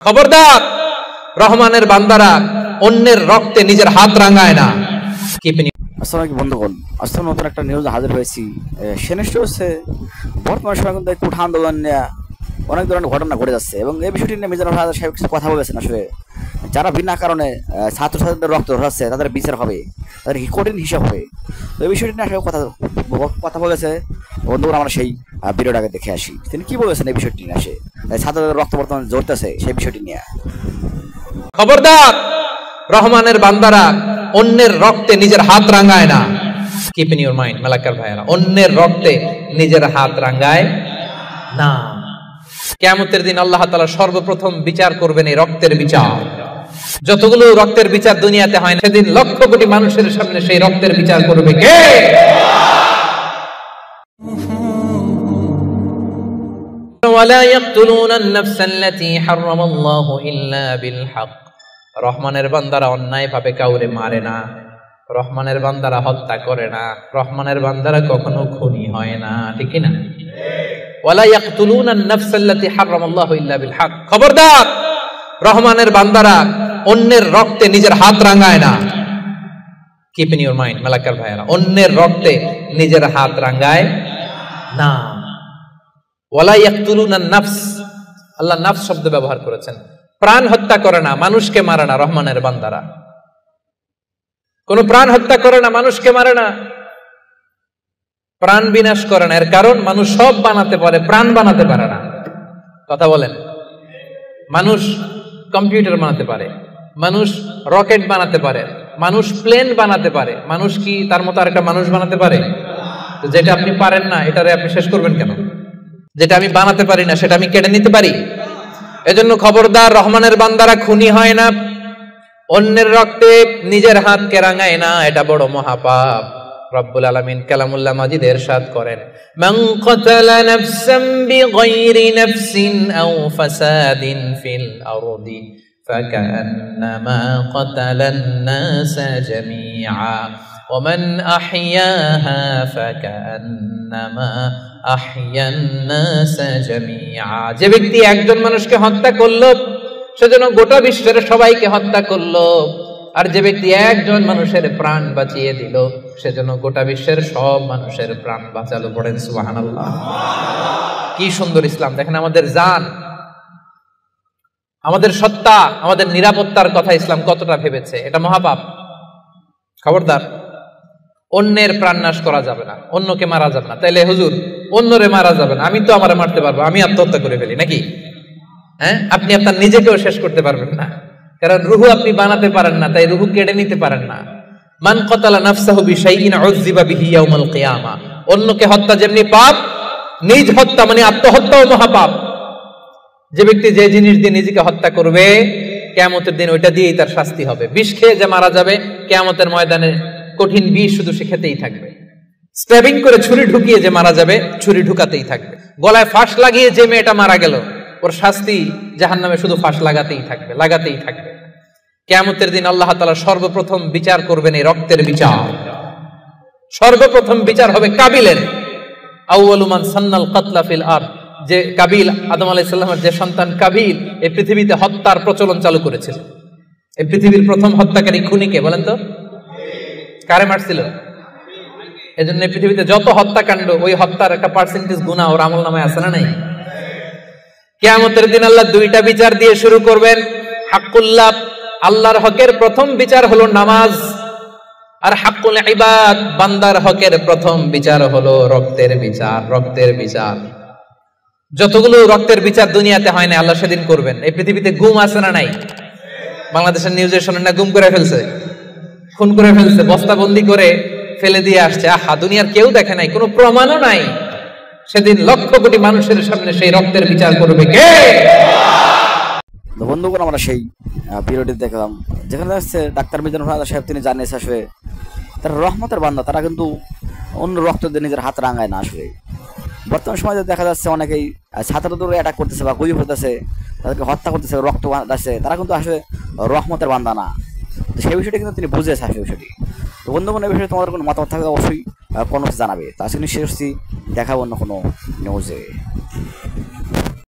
খবরদার, রহমানের বান্দারা অন্যের রক্তে নিজের হাত রাঙায় না। আসসালামু বন্ধুগণ, আজকে নতুন একটা নিউজ হাজির হয়েছি। সেনেস্ট হচ্ছে বর্তমান সময় কিন্তু একটু আন্দোলন নিয়ে অনেক ধরনের ঘটনা ঘটে যাচ্ছে এবং এই বিষয়টি নিয়ে মিজানুর রহমান সাহেব কিছু কথা বলেছেন। আসলে যারা বিনা কারণে ছাত্রছাত্রীদের রক্ত ধরাচ্ছে তাদের বিচার হবে, তাদের কঠিন হিসাব হবে। তো এই বিষয়টি নিয়ে আসলে কথা বলেছে বন্ধুগণ। আমরা সেই ভিডিওটাকে দেখে আসি তিনি কি বলেছেন এই বিষয়টি নিয়ে। আসে ছাত্রদের রক্ত বর্তমানে জড়তেছে সেই বিষয়টি নিয়ে। খবরদার, রহমানের বান্দারা অন্যের রক্তে নিজের হাত রাঙায় না। Keep in your mind Malakar ভাইরা, অন্যের রক্তে নিজের হাত রাঙায় না। কিয়ামতের দিন আল্লাহ তাআলা সর্বপ্রথম বিচার করবেন এই রক্তের বিচার। যতগুলো রক্তের বিচার দুনিয়াতে হয় না, সেদিন লক্ষ কোটি মানুষের সামনে সেই রক্তের বিচার করবে কে? ওয়ালা ইয়াকতুলুনা আন-নাফসা আল্লাতী হারামাল্লাহু ইল্লা বিল হক। রহমানের বান্দারা অন্যায় ভাবে কাউরে মারে না, রহমানের বান্দারা হত্যা করে না, রহমানের বান্দারা কখনো খুনি হয় না, ঠিক কি না? ওয়ালা ইয়াকতুলুনা আন-নাফসা আল্লাতী হারামাল্লাহু ইল্লা বিল হক। খবরদার, রহমানের বান্দারা অন্যের রক্তে নিজের হাত রাঙায় না। Keep in your mind Malakar ভাইরা, অন্যের রক্তে নিজের হাত রাঙায় না। ওয়ালা ইয়াকতুলুনা আন-নাফস, আল্লাহ নাফস শব্দ ব্যবহার করেছেন। প্রাণ হত্যা করে না, মানুষকে মারে না। রহমানের বান্দারা কোন প্রাণ হত্যা করে না, মানুষকে মারে না, প্রাণ বিনাশ করে না। এর কারণ মানুষ সব বানাতে পারে, প্রাণ বানাতে পারে না। কথা বলেন। মানুষ কম্পিউটার বানাতে পারে, মানুষ রকেট বানাতে পারে, মানুষ প্লেন বানাতে পারে। মানুষ কি তার মতো আরেকটা মানুষ বানাতে পারে? তো যেটা আপনি পারেন না এটারে আপনি শেষ করবেন কেন? যেটা আমি বানাতে পারি না সেটা আমি কেড়ে নিতে পারি? এজন্য খবরদার, রহমানের বান্দারা খুনি হয় না, অন্যের রক্তে নিজের হাতকে রাঙায় না। এটা বড় মহাপাপ। রব্বুল আলামিন কালামুল্লাহ মাজিদে ইরশাদ করেন, মান কাতালা নাফসান বিগাইরি নাফসিন আও ফাসাদিন ফিল আরদি ফাকান্নামা কাতালান নাসা জামিআ ওয়া মান আহইয়াহা ফাকান্নামা আহইয়ান নাসা জামিআ। যে ব্যক্তি একজন মানুষকে হত্যা করলো সেজন্য গোটা বিশ্বের সবাইকে হত্যা করলো, আর যে ব্যক্তি একজন মানুষের প্রাণ বাঁচিয়ে দিল সেজন্য গোটা বিশ্বের সব মানুষের প্রাণ বাঁচালো। পড়েন সুবহানাল্লাহ। কি সুন্দর ইসলাম! দেখেন, আমাদের জান, আমাদের সত্তা, আমাদের নিরাপত্তার কথা ইসলাম কতটা ভেবেছে। এটা মহাপাপ। খবরদার, অন্যের প্রাণ নাশ করা যাবে না, অন্যকে মারা যাবে না। তাইলে হুজুর, অন্যরে মারা যাবে না, আমি তো আমারে মারতে পারবো, আমি আত্মহত্যা করে ফেলি নাকি? হ্যাঁ, আপনি আপনার নিজেকেও শেষ করতে পারবেন না, কারণ রুহু আপনি বানাতে পারেন না, তাই রুহু কেড়ে নিতে পারেন না। মান কাতালা নাফসাহু বিশাইইন উযযিবা বিহি ইয়াউমাল কিয়ামা। অন্যকে হত্যা যেমনি পাপ, নিজ হত্যা মানে আত্মহত্যাও মহাপাপ। যে ব্যক্তি যে জিনিস দিয়ে নিজেকে হত্যা করবে, কিয়ামতের দিন ওইটা দিয়েই তার শাস্তি হবে। বিষ খেয়ে যে মারা যাবে, কিয়ামতের ময়দানে কঠিন বিষ শুধু সে খেতেই থাকবে। স্ট্যাবিং করে ছুরি ঢুকিয়ে যে মারা যাবে, ছুরি ঢুকাতেই থাকবে। গলায় ফাঁস লাগিয়ে যে মেয়েটা মারা গেল, ওর শাস্তি জাহান্নামে শুধু ফাঁস লাগাতেই থাকবে, লাগাতেই থাকবে। কিয়ামতের দিন আল্লাহ তাআলা সর্বপ্রথম বিচার করবেন এই রক্তের বিচার। সর্বপ্রথম বিচার হবে কাবিলের। আউয়ালু মান সান্নাল কাতলা ফিল আরদ। যে কাবিল, আদম আলাইহিস সালামের যে সন্তান কাবিল, এই পৃথিবীতে হত্যার প্রচলন চালু করেছিল। এই পৃথিবীর প্রথম হত্যাকারী খুনিকে বলেন তো? কারে মারছিল? এজন্য পৃথিবীতে যত হত্যাকাণ্ড, ওই হত্যার একটা পার্সেন্টেজ গুনাহ ওর আমলনামায় আছে না নাই? কিয়ামতের দিন আল্লাহ দুইটা বিচার দিয়ে শুরু করবেন। হাক্কুল্লাহ, আল্লাহর হকের প্রথম বিচার হলো নামাজ, আর হাক্কুল ইবাদ, বান্দার হকের প্রথম বিচার হলো রক্তের বিচার। রক্তের বিচার, যতগুলো রক্তের বিচার দুনিয়াতে হয় না, আল্লাহ সেদিন করবেন। এই পৃথিবীতে গুম আছে না নাই? বাংলাদেশের নিউজে শোনেন না, গুম করে ফেলছে, খুন করে ফেলছে, বস্তাবন্দি করে ফেলে দিয়ে আসছে। আহা, দুনিয়ার কেউ দেখে নাই, কোনো প্রমাণও নাই। সেদিন লক্ষ কোটি মানুষের সামনে সেই রক্তের বিচার করবে কে? বন্ধুগণ, আমরা সেই ভিডিওটি দেখলাম যেখানে যাচ্ছে ডাক্তার মিজানুর রহমান সাহেব তিনি জানিয়েছে আসলে তারা রহমতের বান্দা, তারা কিন্তু অন্য রক্ত দিয়ে নিজের হাত রাঙায় না। আসলে বর্তমান সমাজে দেখা যাচ্ছে অনেকেই ছাত্রদের অ্যাটাক করতেছে বা গুলি করতেছে, তাদেরকে হত্যা করতেছে, রক্ত বাঁধাচ্ছে, তারা কিন্তু আসলে রহমতের বান্দা না। তো সেই বিষয়টি কিন্তু তিনি বুঝেছে আসলে বিষয়টি। তো বন্ধুগণ, এই বিষয়ে তোমাদের কোনো মতামত থাকলে অবশ্যই কোনো জানাবে। তো আজকে নিশ্চয়ই দেখাবো অন্য কোনো নিউজে।